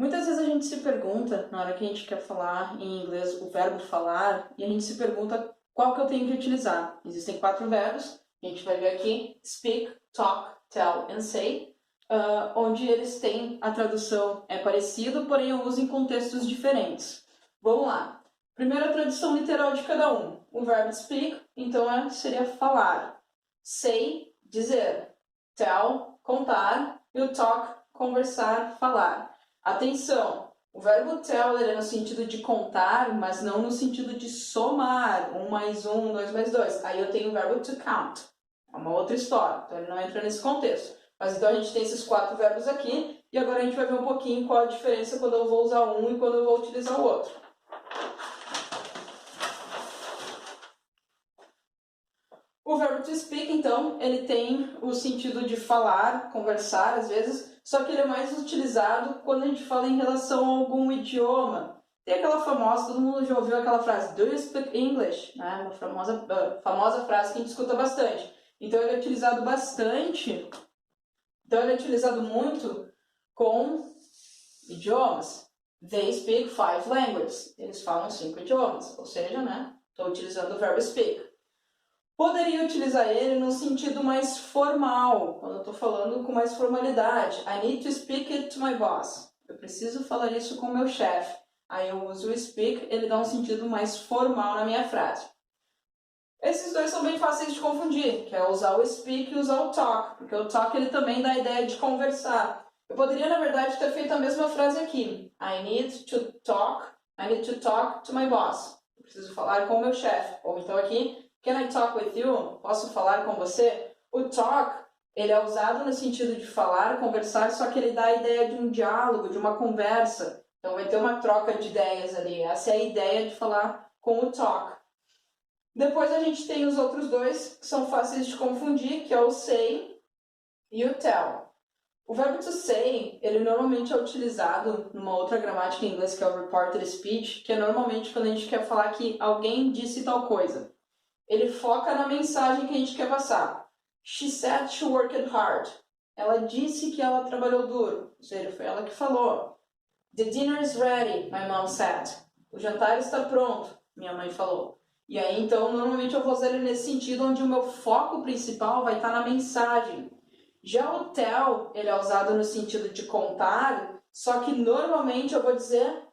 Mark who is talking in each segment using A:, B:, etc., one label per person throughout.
A: Muitas vezes a gente se pergunta, na hora que a gente quer falar em inglês o verbo falar, e a gente se pergunta qual que eu tenho que utilizar. Existem 4 verbos, a gente vai ver aqui, speak, talk, tell and say, onde eles têm a tradução é parecido, porém eu uso em contextos diferentes. Vamos lá. Primeira tradução literal de cada um. O verbo speak, então seria falar. Say, dizer. Tell, contar. E o talk, conversar, falar. Atenção! O verbo tell ele é no sentido de contar, mas não no sentido de somar. 1 mais 1, 2 mais 2. Aí eu tenho o verbo to count. É uma outra história, então ele não entra nesse contexto. Mas então a gente tem esses 4 verbos aqui, e agora a gente vai ver um pouquinho qual a diferença quando eu vou usar um e quando eu vou utilizar o outro. O verbo to speak, então, ele tem o sentido de falar, conversar, às vezes, só que ele é mais utilizado quando a gente fala em relação a algum idioma. Tem aquela famosa, todo mundo já ouviu aquela frase, do you speak English? Né? Uma famosa frase que a gente escuta bastante. Então, ele é utilizado bastante, então ele é utilizado muito com idiomas. They speak 5 languages. Eles falam 5 idiomas, ou seja, né? Estou utilizando o verbo speak. Poderia utilizar ele no sentido mais formal, quando eu estou falando com mais formalidade. I need to speak it to my boss. Eu preciso falar isso com o meu chefe. Aí eu uso o speak, ele dá um sentido mais formal na minha frase. Esses dois são bem fáceis de confundir, que é usar o speak e usar o talk, porque o talk ele também dá a ideia de conversar. Eu poderia, na verdade, ter feito a mesma frase aqui. I need to talk to my boss. Eu preciso falar com o meu chefe. Ou então aqui, can I talk with you? Posso falar com você? O talk, ele é usado no sentido de falar, conversar, só que ele dá a ideia de um diálogo, de uma conversa. Então vai ter uma troca de ideias ali. Essa é a ideia de falar com o talk. Depois a gente tem os outros dois, que são fáceis de confundir, que é o say e o tell. O verbo to say, ele normalmente é utilizado numa outra gramática em inglês, que é o reported speech, que é normalmente quando a gente quer falar que alguém disse tal coisa. Ele foca na mensagem que a gente quer passar. She said she worked hard. Ela disse que ela trabalhou duro. Ou seja, foi ela que falou. The dinner is ready, my mom said. O jantar está pronto, minha mãe falou. E aí, então, normalmente eu vou usar ele nesse sentido, onde o meu foco principal vai estar na mensagem. Já o tell, ele é usado no sentido de contar, só que normalmente eu vou dizer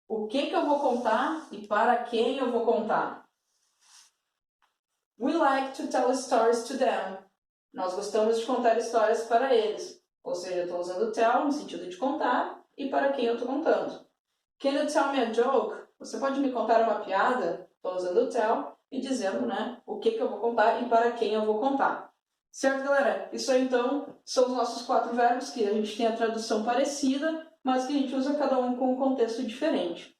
A: o que eu vou contar e para quem eu vou contar. We like to tell stories to them. Nós gostamos de contar histórias para eles. Ou seja, eu estou usando tell no sentido de contar e para quem eu estou contando. Can you tell me a joke? Você pode me contar uma piada? Estou usando o tell e dizendo, né, o que eu vou contar e para quem eu vou contar. Certo, galera? Isso aí, então, são os nossos 4 verbos, que a gente tem a tradução parecida, mas que a gente usa cada um com um contexto diferente.